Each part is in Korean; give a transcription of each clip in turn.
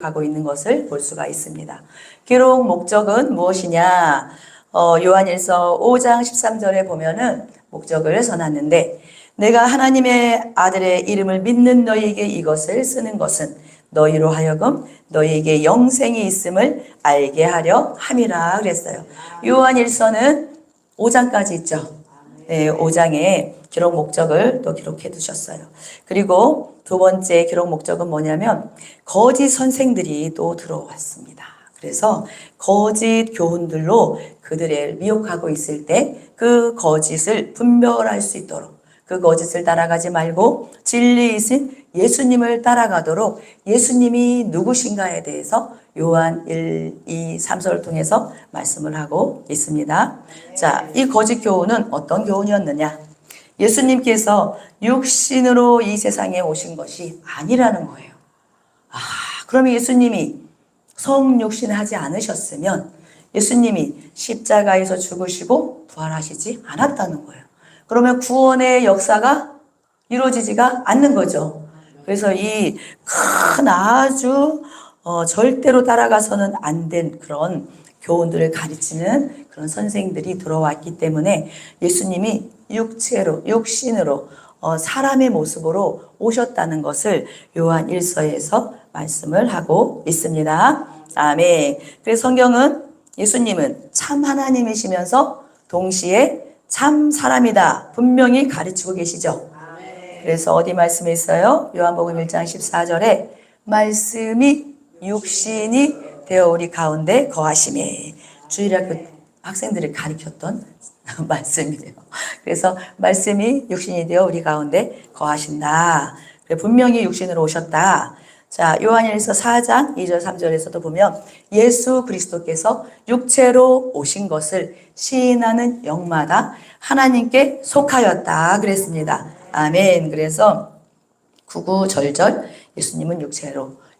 가고 있는 것을 볼 수가 있습니다. 기록 목적은 무엇이냐? 요한일서 5장 13절에 보면은 목적을 써놨는데, 내가 하나님의 아들의 이름을 믿는 너희에게 이것을 쓰는 것은 너희로 하여금 너희에게 영생이 있음을 알게 하려 함이라 그랬어요. 요한일서는 5장까지 있죠. 네, 5장에 기록 목적을 또 기록해 두셨어요. 그리고 두 번째 기록 목적은 뭐냐면 거짓 선생들이 또 들어왔습니다. 그래서 거짓 교훈들로 그들을 미혹하고 있을 때 그 거짓을 분별할 수 있도록, 그 거짓을 따라가지 말고 진리이신 예수님을 따라가도록 예수님이 누구신가에 대해서 요한 1, 2, 3서를 통해서 말씀을 하고 있습니다. 자, 이 거짓 교훈은 어떤 교훈이었느냐? 예수님께서 육신으로 이 세상에 오신 것이 아니라는 거예요. 그러면 예수님이 성육신하지 않으셨으면 예수님이 십자가에서 죽으시고 부활하시지 않았다는 거예요. 그러면 구원의 역사가 이루어지지가 않는 거죠. 그래서 이 큰 아주 절대로 따라가서는 안 된 그런 교훈들을 가르치는 그런 선생들이 들어왔기 때문에 예수님이 육신으로 사람의 모습으로 오셨다는 것을 요한 1서에서 말씀을 하고 있습니다. 아멘. 그래서 성경은 예수님은 참 하나님이시면서 동시에 참 사람이다 분명히 가르치고 계시죠. 그래서 어디 말씀에 있어요? 요한복음 1장 14절에 말씀이 육신이 되어 우리 가운데 거하시매. 주일학교 학생들을 가르쳤던 말씀이에요. 그래서 말씀이 육신이 되어 우리 가운데 거하신다. 분명히 육신으로 오셨다. 자, 요한일서 4장 2절 3절에서도 보면 예수 그리스도께서 육체로 오신 것을 시인하는 영마다 하나님께 속하였다 그랬습니다. 아멘. 그래서 구구절절 예수님은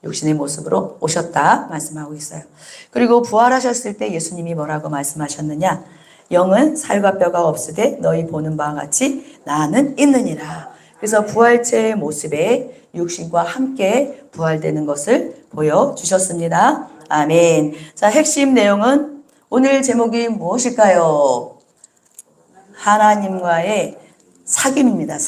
육신의 모습으로 오셨다 말씀하고 있어요. 그리고 부활하셨을 때 예수님이 뭐라고 말씀하셨느냐? 영은 살과 뼈가 없으되 너희 보는 바와 같이 나는 있느니라. 그래서 부활체의 모습에 육신과 함께 부활되는 것을 보여주셨습니다. 아멘. 자, 핵심 내용은 오늘 제목이 무엇일까요? 하나님과의 사귐입니다.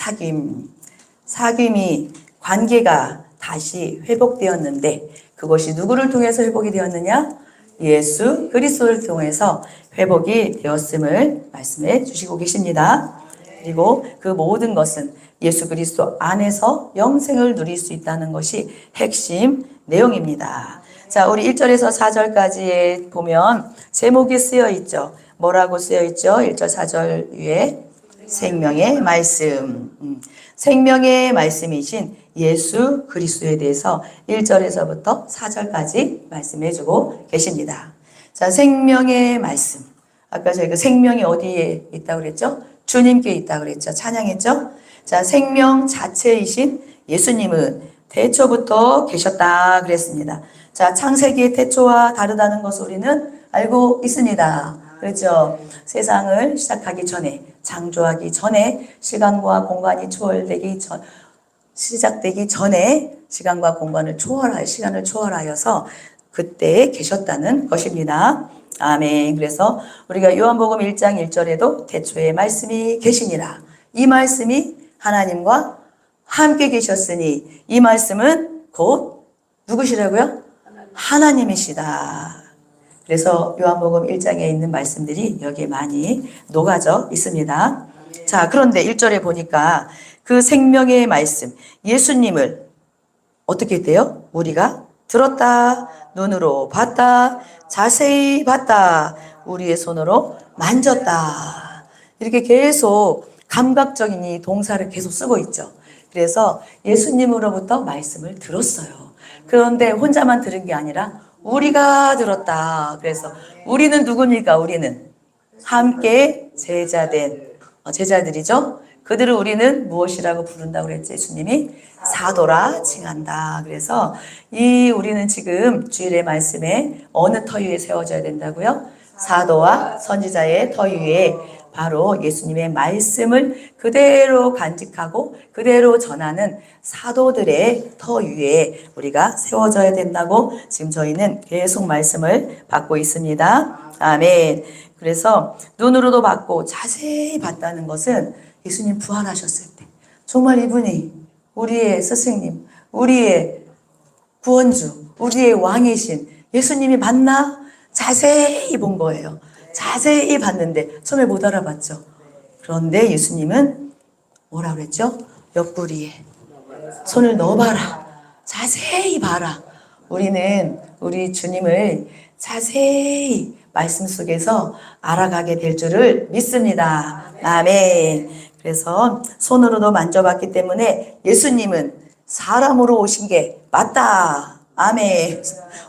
사귐이 관계가 다시 회복되었는데 그것이 누구를 통해서 회복이 되었느냐? 예수 그리스도를 통해서 회복이 되었음을 말씀해 주시고 계십니다. 그리고 그 모든 것은 예수 그리스도 안에서 영생을 누릴 수 있다는 것이 핵심 내용입니다. 자, 우리 1절에서 4절까지에 보면 제목이 쓰여 있죠. 뭐라고 쓰여 있죠? 1절 4절 위에 생명의 말씀. 생명의 말씀이신 예수 그리스도에 대해서 1절에서부터 4절까지 말씀해 주고 계십니다. 자, 생명의 말씀. 아까 저희가 생명이 어디에 있다고 그랬죠? 주님께 있다고 그랬죠. 찬양했죠? 자, 생명 자체이신 예수님은 태초부터 계셨다 그랬습니다. 자, 창세기의 태초와 다르다는 것을 우리는 알고 있습니다. 그렇죠? 세상을 시작하기 전에, 창조하기 전에, 시간과 공간이 시작되기 전에 시간과 공간을 시간을 초월하여서 그때에 계셨다는 것입니다. 아멘. 그래서 우리가 요한복음 1장 1절에도 태초에 말씀이 계시니라. 이 말씀이 하나님과 함께 계셨으니 이 말씀은 곧 누구시라고요? 하나님이시다. 그래서 요한복음 1장에 있는 말씀들이 여기에 많이 녹아져 있습니다. 자, 그런데 1절에 보니까 그 생명의 말씀, 예수님을 어떻게 돼요? 우리가 들었다, 눈으로 봤다, 자세히 봤다, 우리의 손으로 만졌다. 이렇게 계속 감각적인 이 동사를 계속 쓰고 있죠. 그래서 예수님으로부터 말씀을 들었어요. 그런데 혼자만 들은 게 아니라 우리가 들었다. 그래서 우리는 누굽니까? 우리는 함께 제자들이죠. 그들을 우리는 무엇이라고 부른다고 그랬죠? 예수님이 사도라 칭한다. 그래서 우리는 지금 주일의 말씀에 어느 터 위에 세워져야 된다고요? 사도와 선지자의 터 위에 바로 예수님의 말씀을 그대로 간직하고 그대로 전하는 사도들의 터 위에 우리가 세워져야 된다고 지금 저희는 계속 말씀을 받고 있습니다. 아멘. 그래서 눈으로도 봤고 자세히 봤다는 것은 예수님 부활하셨을 때 정말 이분이 우리의 스승님, 우리의 구원주, 우리의 왕이신 예수님이 맞나? 자세히 본 거예요. 자세히 봤는데 처음에 못 알아봤죠. 그런데 예수님은 뭐라 그랬죠? 옆구리에 손을 넣어봐라. 자세히 봐라. 우리는 우리 주님을 자세히 말씀 속에서 알아가게 될 줄을 믿습니다. 아멘. 그래서 손으로도 만져봤기 때문에 예수님은 사람으로 오신 게 맞다. 아멘.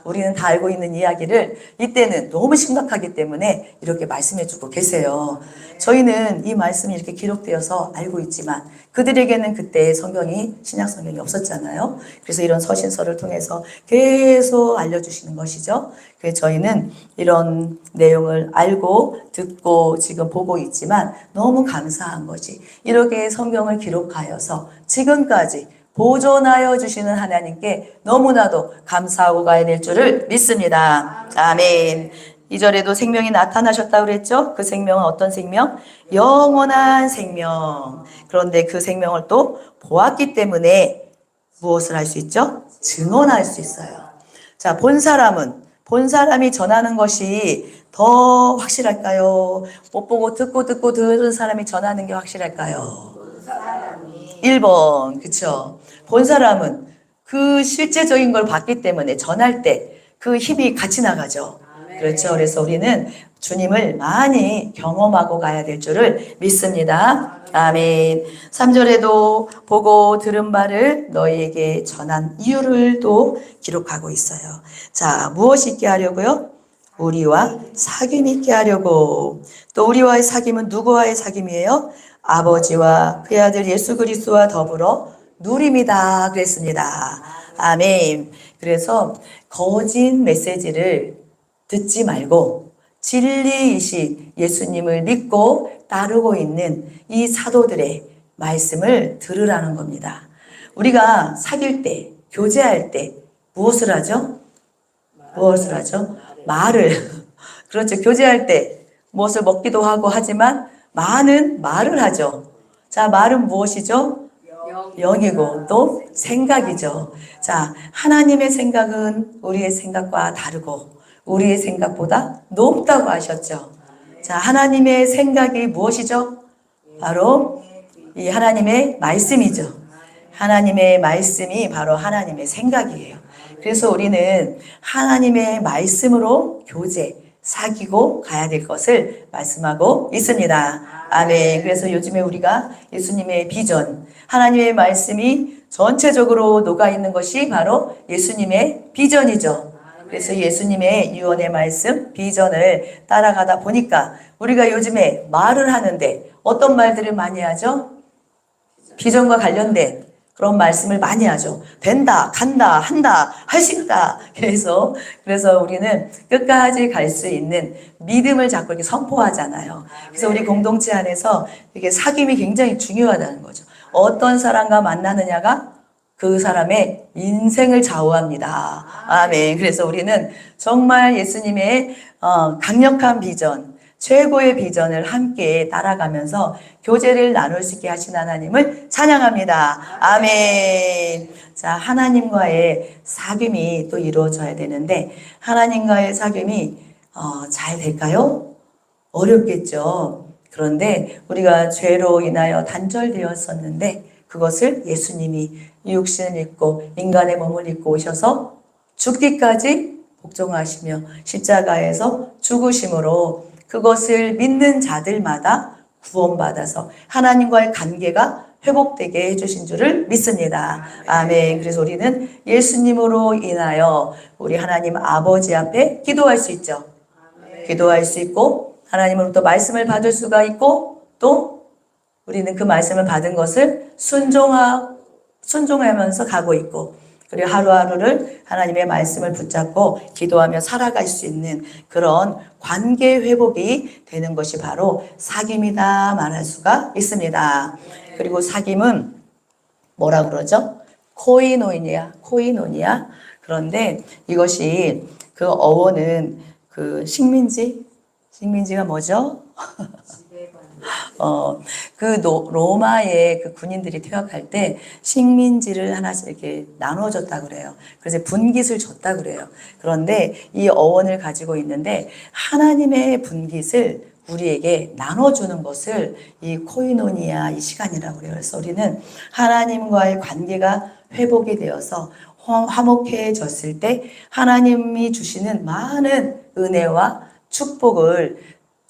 우리는 다 알고 있는 이야기를 이때는 너무 심각하기 때문에 이렇게 말씀해 주고 계세요. 저희는 이 말씀이 이렇게 기록되어서 알고 있지만 그들에게는 그때 성경이 신약 성경이 없었잖아요. 그래서 이런 서신서를 통해서 계속 알려주시는 것이죠. 그래서 저희는 이런 내용을 알고 듣고 지금 보고 있지만 너무 감사한 것이 이렇게 성경을 기록하여서 지금까지 보존하여 주시는 하나님께 너무나도 감사하고 가야 될 줄을 믿습니다. 아멘. 2절에도 생명이 나타나셨다고 그랬죠? 그 생명은 어떤 생명? 영원한 생명. 그런데 그 생명을 또 보았기 때문에 무엇을 할 수 있죠? 증언할 수 있어요. 자, 본 사람이 전하는 것이 더 확실할까요? 못 보고 듣고 들은 사람이 전하는 게 확실할까요? 1번, 그쵸? 본 사람은 그 실제적인 걸 봤기 때문에 전할 때 그 힘이 같이 나가죠. 그렇죠. 그래서 우리는 주님을 많이 경험하고 가야 될 줄을 믿습니다. 아멘. 3절에도 보고 들은 바를 너희에게 전한 이유를 또 기록하고 있어요. 자, 무엇이 있게 하려고요? 우리와 사귐 있게 하려고. 또 우리와의 사귐은 누구와의 사귐이에요? 아버지와 그의 아들 예수 그리스도와 더불어 누림이다 그랬습니다. 아멘. 그래서 거짓 메시지를 듣지 말고 진리이신 예수님을 믿고 따르고 있는 이 사도들의 말씀을 들으라는 겁니다. 우리가 사귈 때, 교제할 때 무엇을 하죠? 무엇을 하죠? 말을. 그렇죠. 교제할 때 무엇을 먹기도 하고 하지만 많은 말을 하죠. 자, 말은 무엇이죠? 영이고 또 생각이죠. 자, 하나님의 생각은 우리의 생각과 다르고 우리의 생각보다 높다고 하셨죠. 자, 하나님의 생각이 무엇이죠? 바로 이 하나님의 말씀이죠. 하나님의 말씀이 바로 하나님의 생각이에요. 그래서 우리는 하나님의 말씀으로 교제, 사귀고 가야 될 것을 말씀하고 있습니다. 아멘. 그래서 요즘에 우리가 예수님의 비전, 하나님의 말씀이 전체적으로 녹아있는 것이 바로 예수님의 비전이죠. 그래서 예수님의 유언의 말씀, 비전을 따라가다 보니까 우리가 요즘에 말을 하는데 어떤 말들을 많이 하죠? 비전과 관련된 그런 말씀을 많이 하죠. 된다, 간다, 한다, 할 수 있다. 그래서 우리는 끝까지 갈 수 있는 믿음을 자꾸 이렇게 선포하잖아요. 그래서 우리 공동체 안에서 이게 사귐이 굉장히 중요하다는 거죠. 어떤 사람과 만나느냐가 그 사람의 인생을 좌우합니다. 아멘. 그래서 우리는 정말 예수님의 강력한 비전, 최고의 비전을 함께 따라가면서 교제를 나눌 수 있게 하신 하나님을 찬양합니다. 아멘. 자, 하나님과의 사귐이 또 이루어져야 되는데 하나님과의 사귐이 잘 될까요? 어렵겠죠. 그런데 우리가 죄로 인하여 단절되었었는데 그것을 예수님이 육신을 입고 인간의 몸을 입고 오셔서 죽기까지 복종하시며 십자가에서 죽으심으로 그것을 믿는 자들마다 구원받아서 하나님과의 관계가 회복되게 해주신 줄을 믿습니다. 아멘. 그래서 우리는 예수님으로 인하여 우리 하나님 아버지 앞에 기도할 수 있죠. 기도할 수 있고 하나님으로부터 말씀을 받을 수가 있고 또 우리는 그 말씀을 받은 것을 순종하면서 가고 있고 그리고 하루하루를 하나님의 말씀을 붙잡고 기도하며 살아갈 수 있는 그런 관계 회복이 되는 것이 바로 사귐이다 말할 수가 있습니다. 그리고 사귐은 뭐라 그러죠? 코이노니아. 그런데 이것이 그 어원은 그 식민지가 뭐죠? 로마의 그 군인들이 퇴역할 때 식민지를 하나씩 이렇게 나눠줬다 그래요. 그래서 분깃을 줬다 그래요. 그런데 이 어원을 가지고 있는데 하나님의 분깃을 우리에게 나눠주는 것을 이 코이노니아 이 시간이라고 그래요. 그래서 우리는 하나님과의 관계가 회복이 되어서 화목해졌을 때 하나님이 주시는 많은 은혜와 축복을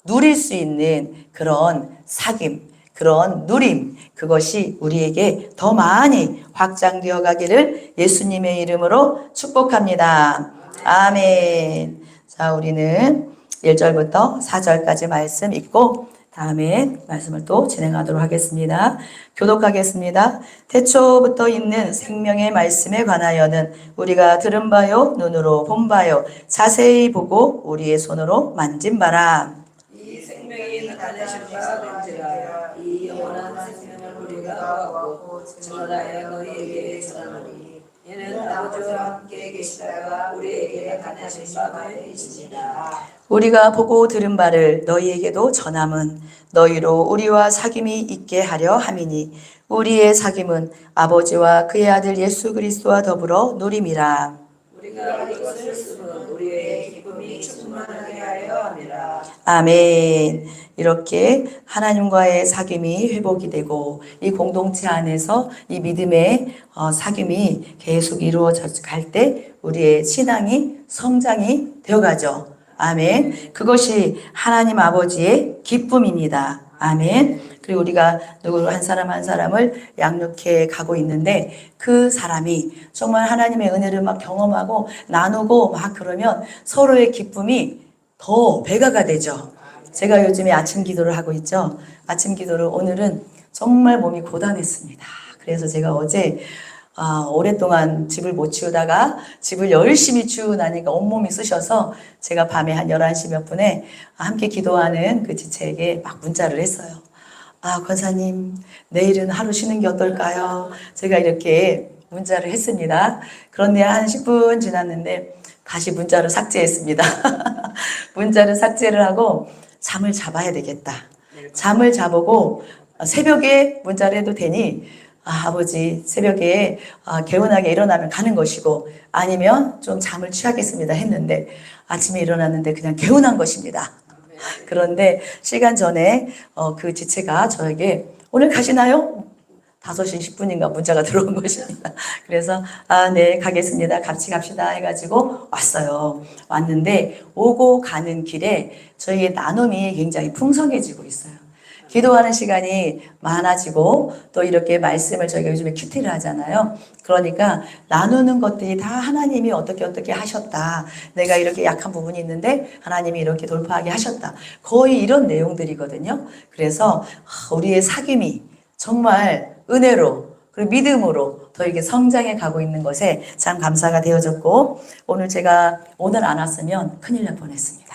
누릴 수 있는 그런 사귐, 그런 누림, 그것이 우리에게 더 많이 확장되어 가기를 예수님의 이름으로 축복합니다. 아멘. 자, 우리는 1절부터 4절까지 말씀 읽고 다음에 말씀을 또 진행하도록 하겠습니다. 교독하겠습니다. 태초부터 있는 생명의 말씀에 관하여는 우리가 들은 바요, 눈으로 본 바요, 자세히 보고 우리의 손으로 만진 바라. 이 생명이 나타내셨다. 이 영원한 생명을 우리가 구하고 전하여 너희에게 전하노니 이는 아버지와 함께 계시다가 우리에게 나타내신 바 되시니라. 우리가 보고 들은 바를 너희에게도 전함은 너희로 우리와 사귐이 있게 하려 함이니 우리의 사귐은 아버지와 그의 아들 예수 그리스도와 더불어 누림이라. 우리가 이것을 쓰면 우리의 기쁨이 충만하게 하려 함이라. 아멘. 이렇게 하나님과의 사귐이 회복이 되고 이 공동체 안에서 이 믿음의 사귐이 계속 이루어져 갈 때 우리의 신앙이 성장이 되어가죠. 아멘. 그것이 하나님 아버지의 기쁨입니다. 아멘. 그리고 우리가 누구 한 사람 한 사람을 양육해 가고 있는데 그 사람이 정말 하나님의 은혜를 막 경험하고 나누고 막 그러면 서로의 기쁨이 더 배가가 되죠. 제가 요즘에 아침 기도를 하고 있죠. 아침 기도를 오늘은 정말 몸이 고단했습니다. 그래서 제가 어제 오랫동안 집을 못 치우다가 집을 열심히 치우고 나니까 온몸이 쑤셔서 제가 밤에 한 11시 몇 분에 함께 기도하는 그 지체에게 막 문자를 했어요. 권사님, 내일은 하루 쉬는 게 어떨까요? 제가 이렇게 문자를 했습니다. 그런데 한 10분 지났는데 다시 문자를 삭제했습니다. 문자를 삭제를 하고 잠을 잡아야 되겠다. 잠을 자보고 새벽에 문자를 해도 되니 아버지 새벽에 개운하게 일어나면 가는 것이고 아니면 좀 잠을 취하겠습니다 했는데 아침에 일어났는데 그냥 개운한 것입니다. 그런데 시간 전에 그 지체가 저에게 오늘 가시나요? 5시 10분인가 문자가 들어온 것입니다. 그래서 네 가겠습니다. 같이 갑시다 해가지고 왔어요. 왔는데 오고 가는 길에 저희의 나눔이 굉장히 풍성해지고 있어요. 기도하는 시간이 많아지고 또 이렇게 말씀을 저희가 요즘에 큐티를 하잖아요. 그러니까 나누는 것들이 다 하나님이 어떻게 하셨다. 내가 이렇게 약한 부분이 있는데 하나님이 이렇게 돌파하게 하셨다. 거의 이런 내용들이거든요. 그래서 우리의 사귐이 정말 은혜로 그리고 믿음으로 더 이렇게 성장해 가고 있는 것에 참 감사가 되어졌고 오늘 제가 오늘 안 왔으면 큰일 날 뻔했습니다.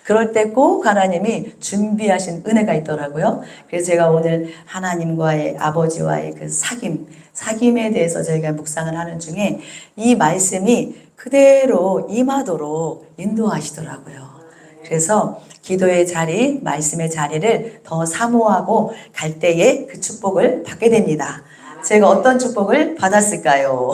그럴 때 꼭 하나님이 준비하신 은혜가 있더라고요. 그래서 제가 오늘 하나님과의 아버지와의 그 사귐에 대해서 저희가 묵상을 하는 중에 이 말씀이 그대로 임하도록 인도하시더라고요. 그래서 기도의 자리, 말씀의 자리를 더 사모하고 갈 때에 그 축복을 받게 됩니다. 제가 어떤 축복을 받았을까요?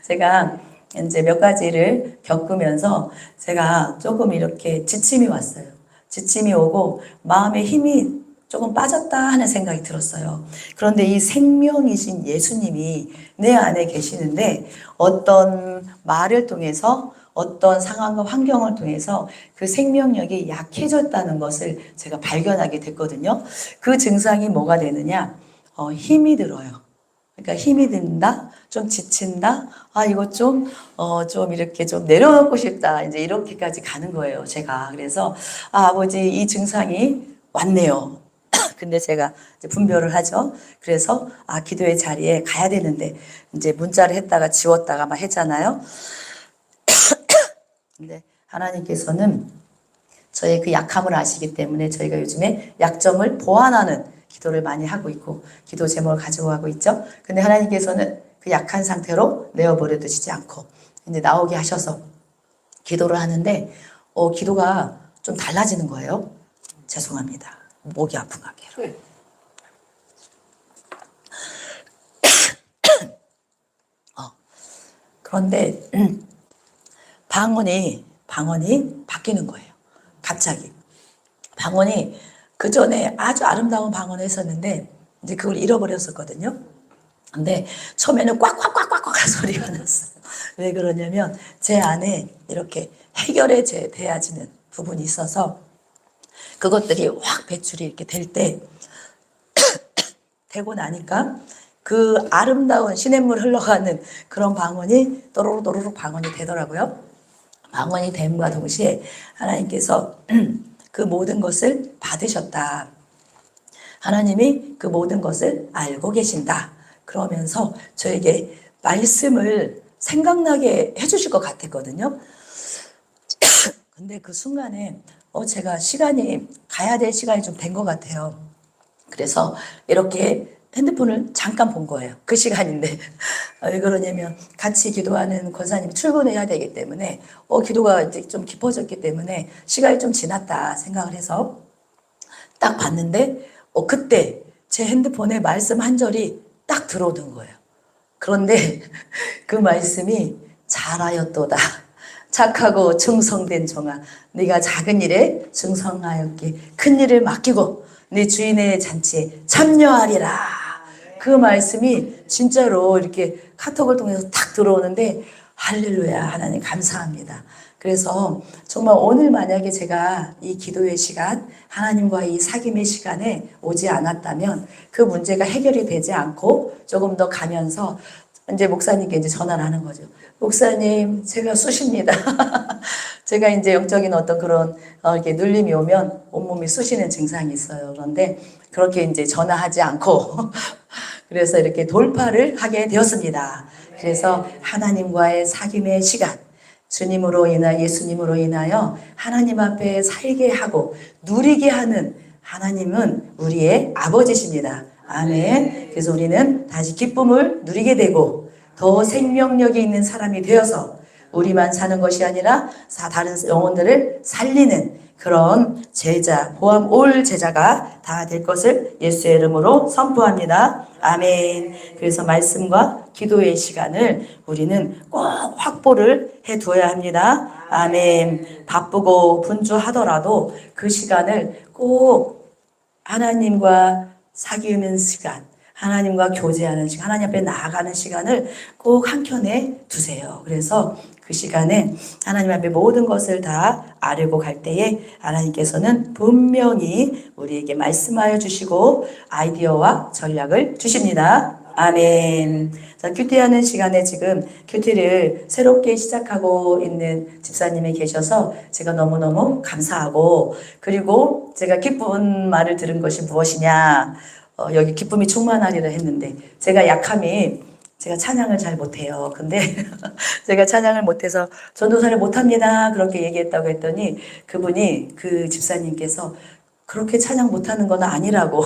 제가 이제 몇 가지를 겪으면서 제가 조금 이렇게 지침이 왔어요. 지침이 오고 마음에 힘이 조금 빠졌다 하는 생각이 들었어요. 그런데 이 생명이신 예수님이 내 안에 계시는데 어떤 말을 통해서 어떤 상황과 환경을 통해서 그 생명력이 약해졌다는 것을 제가 발견하게 됐거든요. 그 증상이 뭐가 되느냐? 힘이 들어요. 그러니까 힘이 든다, 좀 지친다, 이거 좀 이렇게 좀 내려놓고 싶다. 이제 이렇게까지 가는 거예요, 제가. 그래서, 아버지, 이 증상이 왔네요. 근데 제가 이제 분별을 하죠. 그래서 기도의 자리에 가야 되는데 이제 문자를 했다가 지웠다가 막 했잖아요. 근데 하나님께서는 저의 그 약함을 아시기 때문에 저희가 요즘에 약점을 보완하는 기도를 많이 하고 있고 기도 제목을 가지고 가고 있죠. 근데 하나님께서는 그 약한 상태로 내어버려 두시지 않고 이제 나오게 하셔서 기도를 하는데 기도가 좀 달라지는 거예요. 죄송합니다. 목이 아픈 것 같아요. 그런데 방언이 바뀌는 거예요. 갑자기. 방언이 그 전에 아주 아름다운 방언을 했었는데 이제 그걸 잃어버렸었거든요. 근데 처음에는 꽉꽉꽉꽉꽉 소리가 났어요. 왜 그러냐면 제 안에 이렇게 해결에 되어지는 부분이 있어서 그것들이 확 배출이 이렇게 될 때 되고 나니까 그 아름다운 시냇물 흘러가는 그런 방언이 또로로또로로 방언이 되더라고요. 방언이 됨과 동시에 하나님께서 그 모든 것을 받으셨다. 하나님이 그 모든 것을 알고 계신다. 그러면서 저에게 말씀을 생각나게 해주실 것 같았거든요. 근데 그 순간에 제가 시간이 가야 될 시간이 좀 된 것 같아요. 그래서 이렇게 핸드폰을 잠깐 본 거예요. 그 시간인데. 왜 그러냐면 같이 기도하는 권사님이 출근해야 되기 때문에 기도가 이제 좀 깊어졌기 때문에 시간이 좀 지났다 생각을 해서 딱 봤는데 그때 제 핸드폰에 말씀 한 절이 딱 들어오는 거예요. 그런데 그 말씀이 잘하였도다. 착하고 충성된 종아, 네가 작은 일에 충성하였기에 큰 일을 맡기고 네 주인의 잔치에 참여하리라. 그 말씀이 진짜로 이렇게 카톡을 통해서 탁 들어오는데 할렐루야, 하나님 감사합니다. 그래서 정말 오늘 만약에 제가 이 기도의 시간, 하나님과 이 사귐의 시간에 오지 않았다면 그 문제가 해결이 되지 않고 조금 더 가면서 이제 목사님께 이제 전화를 하는 거죠. 목사님, 제가 쑤십니다. 제가 이제 영적인 어떤 그런 이렇게 눌림이 오면 온몸이 쑤시는 증상이 있어요. 그런데 그렇게 이제 전화하지 않고 그래서 이렇게 돌파를 하게 되었습니다. 그래서 하나님과의 사귐의 시간, 주님으로 인하여 예수님으로 인하여 하나님 앞에 살게 하고 누리게 하는 하나님은 우리의 아버지십니다. 아멘. 그래서 우리는 다시 기쁨을 누리게 되고 더 생명력이 있는 사람이 되어서 우리만 사는 것이 아니라 다른 영혼들을 살리는 그런 제자, 보암 올 제자가 다 될 것을 예수의 이름으로 선포합니다. 아멘. 그래서 말씀과 기도의 시간을 우리는 꼭 확보를 해 두어야 합니다. 아멘. 바쁘고 분주하더라도 그 시간을 꼭 하나님과 사귀는 시간, 하나님과 교제하는 시간, 하나님 앞에 나아가는 시간을 꼭 한켠에 두세요. 그래서 그 시간에 하나님 앞에 모든 것을 다 아뢰고 갈 때에 하나님께서는 분명히 우리에게 말씀하여 주시고 아이디어와 전략을 주십니다. 아멘. 자, 큐티하는 시간에 지금 큐티를 새롭게 시작하고 있는 집사님이 계셔서 제가 너무너무 감사하고, 그리고 제가 기쁜 말을 들은 것이 무엇이냐, 여기 기쁨이 충만하리라 했는데 제가 약함이 제가 찬양을 잘 못해요. 근데 제가 찬양을 못해서 전도사를 못합니다. 그렇게 얘기했다고 했더니 그분이, 그 집사님께서 그렇게 찬양 못하는 건 아니라고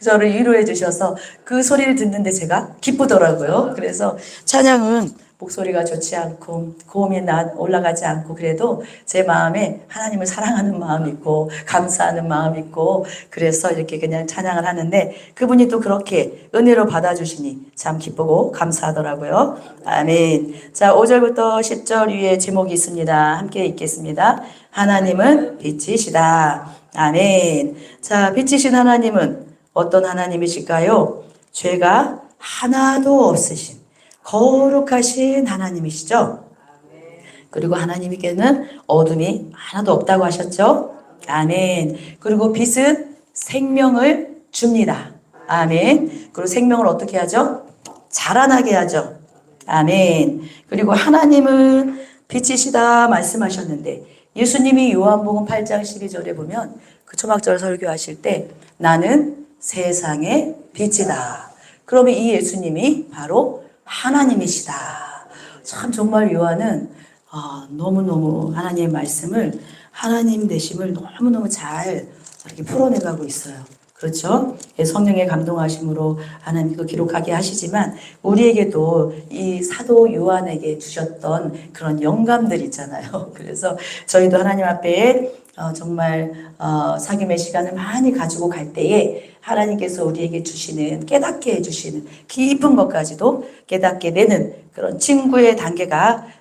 저를 위로해 주셔서 그 소리를 듣는데 제가 기쁘더라고요. 그래서 찬양은 목소리가 좋지 않고 고음이 올라가지 않고 그래도 제 마음에 하나님을 사랑하는 마음이 있고 감사하는 마음이 있고 그래서 이렇게 그냥 찬양을 하는데 그분이 또 그렇게 은혜로 받아주시니 참 기쁘고 감사하더라고요. 아멘. 자, 5절부터 10절 위에 제목이 있습니다. 함께 읽겠습니다. 하나님은 빛이시다. 아멘. 자, 빛이신 하나님은 어떤 하나님이실까요? 죄가 하나도 없으신 거룩하신 하나님이시죠. 그리고 하나님께는 어둠이 하나도 없다고 하셨죠. 아멘. 그리고 빛은 생명을 줍니다. 아멘. 그리고 생명을 어떻게 하죠? 자라나게 하죠. 아멘. 그리고 하나님은 빛이시다 말씀하셨는데 예수님이 요한복음 8장 12절에 보면 그 초막절 설교하실 때 나는 세상의 빛이다. 그러면 이 예수님이 바로 하나님이시다. 참 정말 요한은 너무너무 하나님의 말씀을 하나님 되심을 너무너무 잘 이렇게 풀어내가고 있어요. 그렇죠? 성령의 감동하심으로 하나님 그 기록하게 하시지만 우리에게도 이 사도 요한에게 주셨던 그런 영감들 있잖아요. 그래서 저희도 하나님 앞에 정말 사귐의 시간을 많이 가지고 갈 때에 하나님께서 우리에게 주시는 깨닫게 해주시는 깊은 것까지도 깨닫게 되는 그런 친구의 단계까지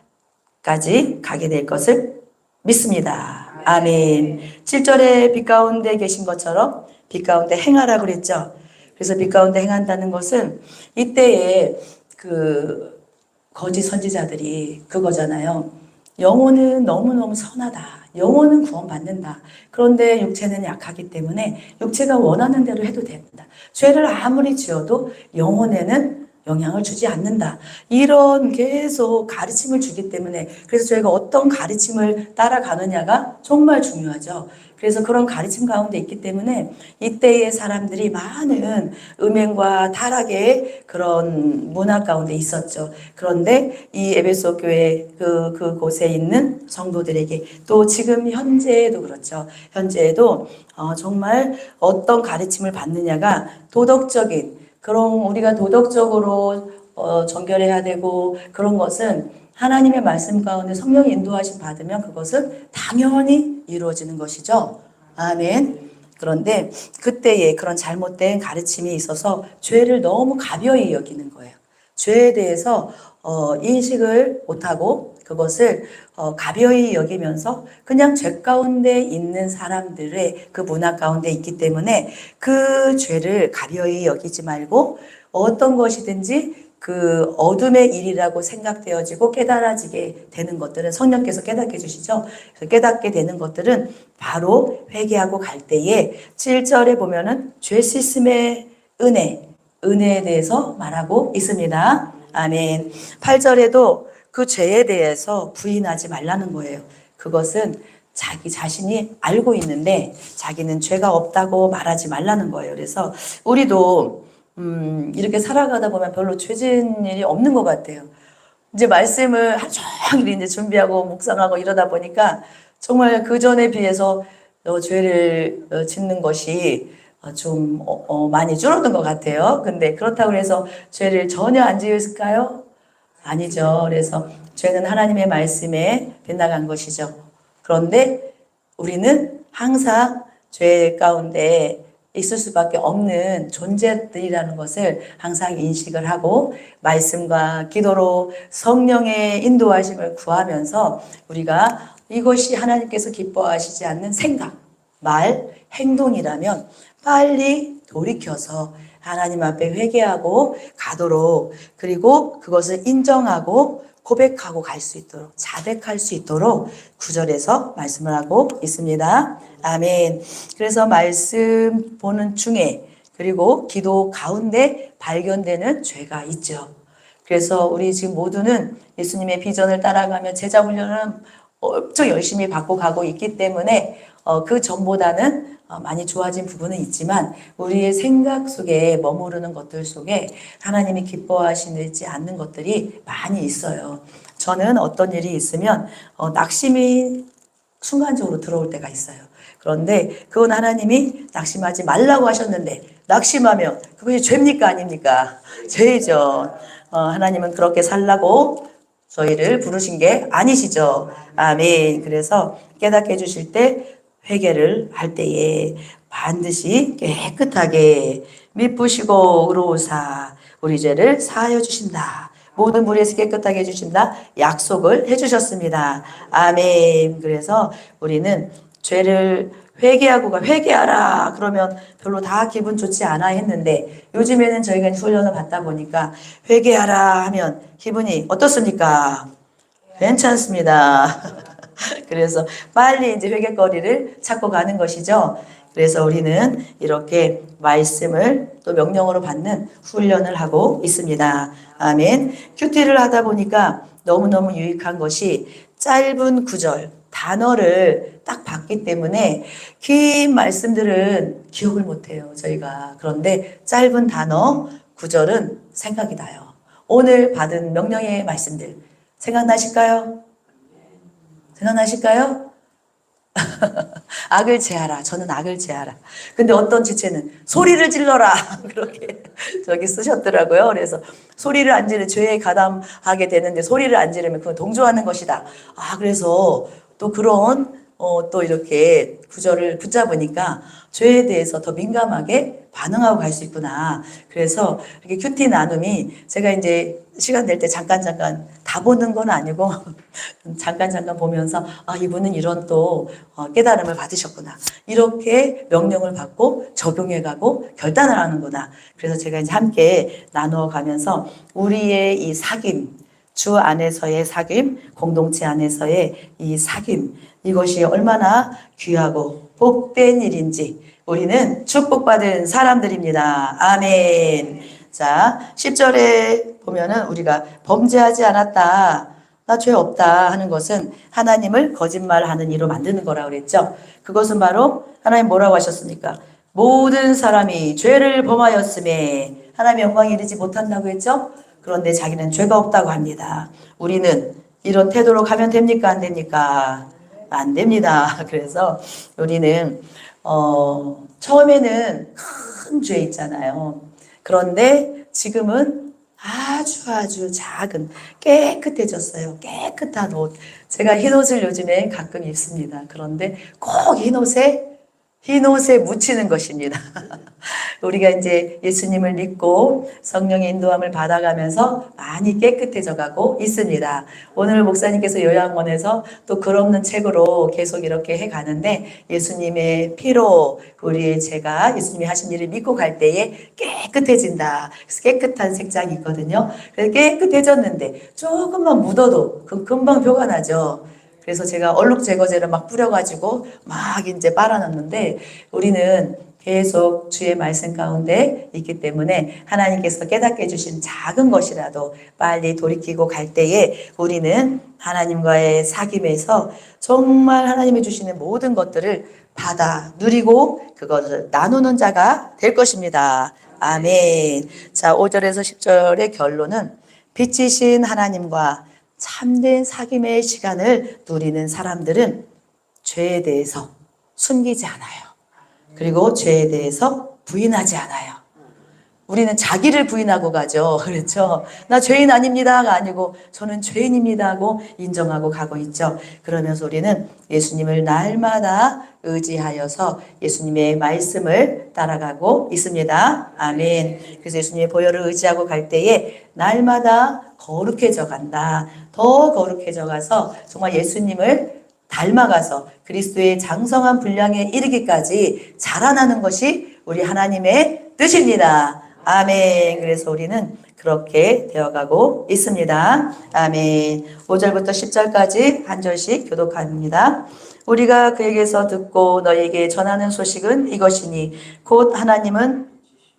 가게 될 것을 믿습니다. 아멘. 7절에 빛 가운데 계신 것처럼 빛 가운데 행하라고 그랬죠. 그래서 빛 가운데 행한다는 것은 이때에 그 거짓 선지자들이 그거잖아요. 영혼은 너무너무 선하다. 영혼은 구원받는다. 그런데 육체는 약하기 때문에 육체가 원하는 대로 해도 된다. 죄를 아무리 지어도 영혼에는 영향을 주지 않는다. 이런 계속 가르침을 주기 때문에 그래서 저희가 어떤 가르침을 따라가느냐가 정말 중요하죠. 그래서 그런 가르침 가운데 있기 때문에 이때의 사람들이 많은 음행과 타락의 그런 문화 가운데 있었죠. 그런데 이 에베소 교회 그곳에 있는 성도들에게 또 지금 현재에도 그렇죠. 현재에도 정말 어떤 가르침을 받느냐가 도덕적인 그런 우리가 도덕적으로 정결해야 되고 그런 것은 하나님의 말씀 가운데 성령의 인도하심 받으면 그것은 당연히 이루어지는 것이죠. 아멘. 그런데 그때에 그런 잘못된 가르침이 있어서 죄를 너무 가벼이 여기는 거예요. 죄에 대해서 인식을 못하고 그것을 가벼이 여기면서 그냥 죄 가운데 있는 사람들의 그 문화 가운데 있기 때문에 그 죄를 가벼이 여기지 말고 어떤 것이든지 그 어둠의 일이라고 생각되어지고 깨달아지게 되는 것들은 성령께서 깨닫게 해주시죠. 그래서 깨닫게 되는 것들은 바로 회개하고 갈 때에 7절에 보면은 죄 씻음의 은혜에 대해서 말하고 있습니다. 아멘. 8절에도 그 죄에 대해서 부인하지 말라는 거예요. 그것은 자기 자신이 알고 있는데 자기는 죄가 없다고 말하지 말라는 거예요. 그래서 우리도 이렇게 살아가다 보면 별로 죄진 일이 없는 것 같아요. 이제 말씀을 하루 종일 이제 준비하고 묵상하고 이러다 보니까 정말 그 전에 비해서 죄를 짓는 것이 좀 많이 줄어든 것 같아요. 근데 그렇다고 해서 죄를 전혀 안 지을까요? 아니죠. 그래서 죄는 하나님의 말씀에 빗나간 것이죠. 그런데 우리는 항상 죄 가운데 있을 수밖에 없는 존재들이라는 것을 항상 인식을 하고 말씀과 기도로 성령의 인도하심을 구하면서 우리가 이것이 하나님께서 기뻐하시지 않는 생각, 말, 행동이라면 빨리 돌이켜서 하나님 앞에 회개하고 가도록 그리고 그것을 인정하고 고백하고 갈 수 있도록 자백할 수 있도록 9절에서 말씀을 하고 있습니다. 아멘. 그래서 말씀 보는 중에 그리고 기도 가운데 발견되는 죄가 있죠. 그래서 우리 지금 모두는 예수님의 비전을 따라가며 제자 훈련을 엄청 열심히 받고 가고 있기 때문에 그 전보다는 많이 좋아진 부분은 있지만 우리의 생각 속에 머무르는 것들 속에 하나님이 기뻐하시지 않는 것들이 많이 있어요. 저는 어떤 일이 있으면 낙심이 순간적으로 들어올 때가 있어요. 그런데 그건 하나님이 낙심하지 말라고 하셨는데 낙심하면 그것이 죄입니까 아닙니까? 죄이죠. 하나님은 그렇게 살라고 저희를 부르신 게 아니시죠. 아멘. 그래서 깨닫게 해주실 때 회개를 할 때에 반드시 깨끗하게 미쁘시고 의로우사 우리 죄를 사하여 주신다. 모든 무리에서 깨끗하게 해주신다. 약속을 해주셨습니다. 아멘. 그래서 우리는 죄를 회개하라 그러면 별로 다 기분 좋지 않아 했는데 요즘에는 저희가 훈련을 받다 보니까 회개하라 하면 기분이 어떻습니까? 괜찮습니다. 그래서 빨리 이제 회개거리를 찾고 가는 것이죠. 그래서 우리는 이렇게 말씀을 또 명령으로 받는 훈련을 하고 있습니다. 아멘. 큐티를 하다 보니까 너무너무 유익한 것이 짧은 구절, 단어를 딱 많기 때문에 긴 말씀들은 기억을 못해요, 저희가. 그런데 짧은 단어, 구절은 생각이 나요. 오늘 받은 명령의 말씀들 생각나실까요? 생각나실까요? 악을 제하라. 저는 악을 제하라. 근데 어떤 지체는 소리를 질러라. 그렇게 저기 쓰셨더라고요. 그래서 소리를 안 지르면 죄에 가담하게 되는데 소리를 안 지르면 그건 동조하는 것이다. 그래서 또 그런 또 이렇게 구절을 붙잡으니까 죄에 대해서 더 민감하게 반응하고 갈 수 있구나. 그래서 이렇게 큐티 나눔이 제가 이제 시간 될 때 잠깐 다 보는 건 아니고 잠깐 보면서 이분은 이런 또 깨달음을 받으셨구나. 이렇게 명령을 받고 적용해가고 결단을 하는구나. 그래서 제가 이제 함께 나누어 가면서 우리의 이 사귐, 주 안에서의 사귐, 공동체 안에서의 이 사귐, 이것이 얼마나 귀하고 복된 일인지 우리는 축복받은 사람들입니다. 아멘. 자, 10절에 보면은 우리가 범죄하지 않았다, 나 죄 없다 하는 것은 하나님을 거짓말하는 이로 만드는 거라고 그랬죠. 그것은 바로 하나님 뭐라고 하셨습니까? 모든 사람이 죄를 범하였음에 하나님의 영광에 이르지 못한다고 했죠. 그런데 자기는 죄가 없다고 합니다. 우리는 이런 태도로 가면 됩니까? 안 됩니까? 안 됩니다. 그래서 우리는 처음에는 큰 죄 있잖아요. 그런데 지금은 아주 작은 깨끗해졌어요. 깨끗한 옷. 제가 흰 옷을 요즘에 가끔 입습니다. 그런데 꼭 흰옷에 묻히는 것입니다. 우리가 이제 예수님을 믿고 성령의 인도함을 받아가면서 많이 깨끗해져 가고 있습니다. 오늘 목사님께서 요양원에서 또 글 없는 책으로 계속 이렇게 해 가는데 예수님의 피로 우리의 죄가 예수님이 하신 일을 믿고 갈 때에 깨끗해진다. 그래서 깨끗한 색장이 있거든요. 그래서 깨끗해졌는데 조금만 묻어도 금방 표가 나죠. 그래서 제가 얼룩 제거제를 막 뿌려가지고 막 이제 빨아놨는데 우리는 계속 주의 말씀 가운데 있기 때문에 하나님께서 깨닫게 해주신 작은 것이라도 빨리 돌이키고 갈 때에 우리는 하나님과의 사귐에서 정말 하나님이 주시는 모든 것들을 받아 누리고 그것을 나누는 자가 될 것입니다. 아멘. 자, 5절에서 10절의 결론은 빛이신 하나님과 참된 사귐의 시간을 누리는 사람들은 죄에 대해서 숨기지 않아요. 그리고 죄에 대해서 부인하지 않아요. 우리는 자기를 부인하고 가죠. 그렇죠? 나 죄인 아닙니다가 아니고 저는 죄인입니다 하고 인정하고 가고 있죠. 그러면서 우리는 예수님을 날마다 의지하여서 예수님의 말씀을 따라가고 있습니다. 아멘. 그래서 예수님의 보혈을 의지하고 갈 때에 날마다 거룩해져 간다. 더 거룩해져 가서 정말 예수님을 닮아가서 그리스도의 장성한 분량에 이르기까지 자라나는 것이 우리 하나님의 뜻입니다. 아멘. 그래서 우리는 그렇게 되어가고 있습니다. 아멘. 5절부터 10절까지 한 절씩 교독합니다. 우리가 그에게서 듣고 너에게 전하는 소식은 이것이니 곧 하나님은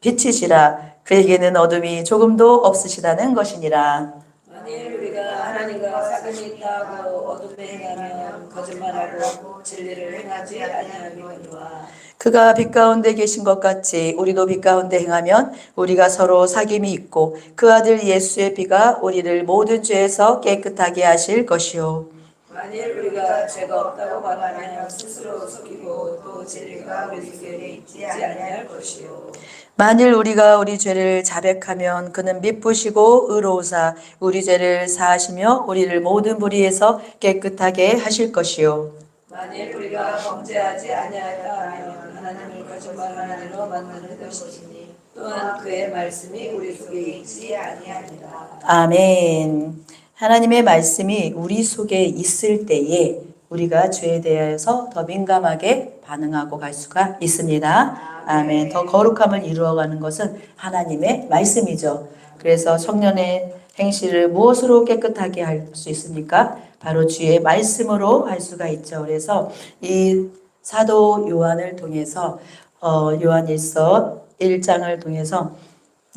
빛이시라 그에게는 어둠이 조금도 없으시다는 것이니라. 만일 우리가 하나님과 사귐이 있다고 어둠에 행하면 거짓말하고 진리를 행하지 아니하거니와 그가 빛 가운데 계신 것 같이 우리도 빛 가운데 행하면 우리가 서로 사귐이 있고 그 아들 예수의 피가 우리를 모든 죄에서 깨끗하게 하실 것이요. 만일 우리가 죄가 없다고 말하면 스스로 속이고 또 진리가 우리 속에 있지 아니할 것이요. 만일 우리가 우리 죄를 자백하면 그는 미쁘시고 의로우사 우리 죄를 사하시며 우리를 모든 불의에서 깨끗하게 하실 것이요. 만일 우리가 범죄하지 아니하였다 하면 하나님을 거짓말하는 이로 만드는 것이니 또한 그의 말씀이 우리 속에 있지 아니하니라. 아멘. 하나님의 말씀이 우리 속에 있을 때에 우리가 죄에 대해서 더 민감하게 반응하고 갈 수가 있습니다. 아멘. 더 거룩함을 이루어가는 것은 하나님의 말씀이죠. 그래서 청년의 행실을 무엇으로 깨끗하게 할 수 있습니까? 바로 주의 말씀으로 할 수가 있죠. 그래서 이 사도 요한을 통해서 요한일서 1장을 통해서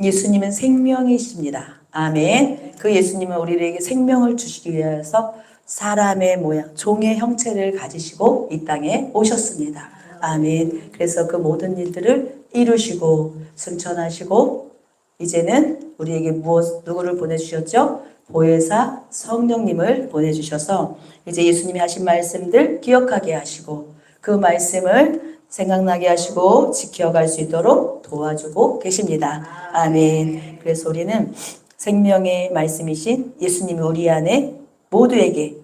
예수님은 생명이십니다. 아멘. 그 예수님은 우리에게 생명을 주시기 위해서 사람의 모양, 종의 형체를 가지시고 이 땅에 오셨습니다. 아멘. 그래서 그 모든 일들을 이루시고 승천하시고 이제는 우리에게 누구를 보내주셨죠? 보혜사 성령님을 보내주셔서 이제 예수님이 하신 말씀들 기억하게 하시고 그 말씀을 생각나게 하시고 지켜갈 수 있도록 도와주고 계십니다. 아멘. 그래서 우리는 생명의 말씀이신 예수님이 우리 안에 모두에게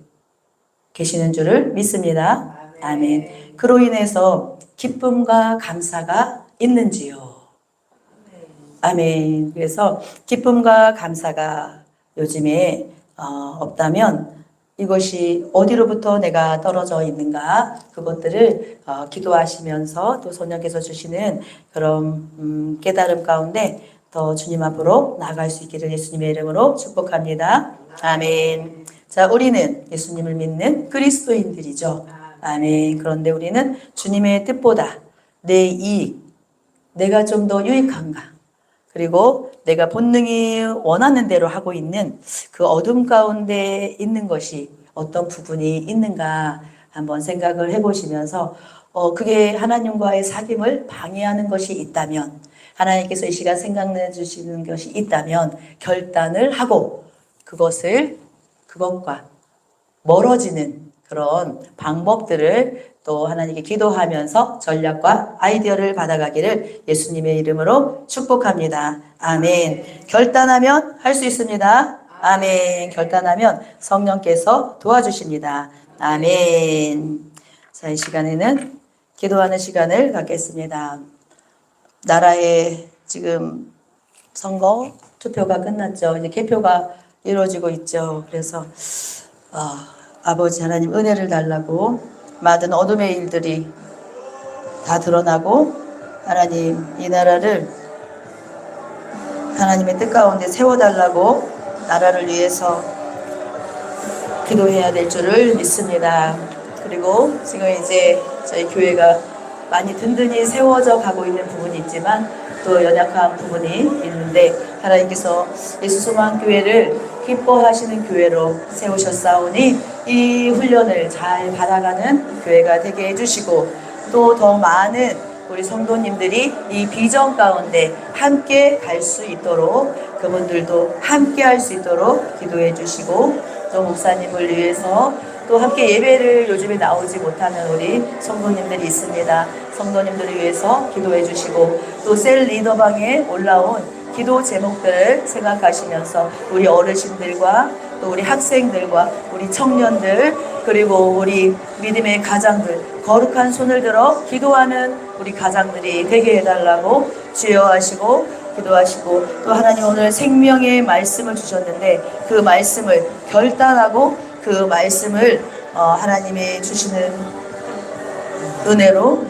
계시는 줄을 믿습니다. 아멘. 그로 인해서 기쁨과 감사가 있는지요. 아멘. 그래서 기쁨과 감사가 요즘에 없다면 이것이 어디로부터 내가 떨어져 있는가 그것들을 기도하시면서 또 성령께서 주시는 그런 깨달음 가운데 더 주님 앞으로 나아갈 수 있기를 예수님의 이름으로 축복합니다. 아멘. 자, 우리는 예수님을 믿는 그리스도인들이죠. 아멘. 그런데 우리는 주님의 뜻보다 내 이익, 내가 좀 더 유익한가? 그리고 내가 본능이 원하는 대로 하고 있는 그 어둠 가운데 있는 것이 어떤 부분이 있는가 한번 생각을 해보시면서 그게 하나님과의 사귐을 방해하는 것이 있다면 하나님께서 이 시간 생각내 주시는 것이 있다면 결단을 하고 그것과 멀어지는 그런 방법들을 또 하나님께 기도하면서 전략과 아이디어를 받아가기를 예수님의 이름으로 축복합니다. 아멘. 결단하면 할 수 있습니다. 아멘. 결단하면 성령께서 도와주십니다. 아멘. 자, 이 시간에는 기도하는 시간을 갖겠습니다. 나라의 지금 선거 투표가 끝났죠. 이제 개표가 이루어지고 있죠. 그래서 아버지 하나님 은혜를 달라고 많은 어둠의 일들이 다 드러나고 하나님 이 나라를 하나님의 뜻 가운데 세워달라고 나라를 위해서 기도해야 될 줄을 믿습니다. 그리고 지금 이제 저희 교회가 많이 든든히 세워져 가고 있는 부분이 있지만 또 연약한 부분이 있는데 하나님께서 예수소망교회를 기뻐하시는 교회로 세우셨사오니 이 훈련을 잘 받아가는 교회가 되게 해주시고 또 더 많은 우리 성도님들이 이 비전 가운데 함께 갈 수 있도록 그분들도 함께 할 수 있도록 기도해 주시고 또 목사님을 위해서 또 함께 예배를 요즘에 나오지 못하는 우리 성도님들이 있습니다. 성도님들을 위해서 기도해 주시고 또 셀 리더방에 올라온 기도 제목들을 생각하시면서 우리 어르신들과 또 우리 학생들과 우리 청년들 그리고 우리 믿음의 가장들 거룩한 손을 들어 기도하는 우리 가장들이 되게 해달라고 주여하시고 기도하시고 또 하나님 오늘 생명의 말씀을 주셨는데 그 말씀을 결단하고 그 말씀을 하나님이 주시는 은혜로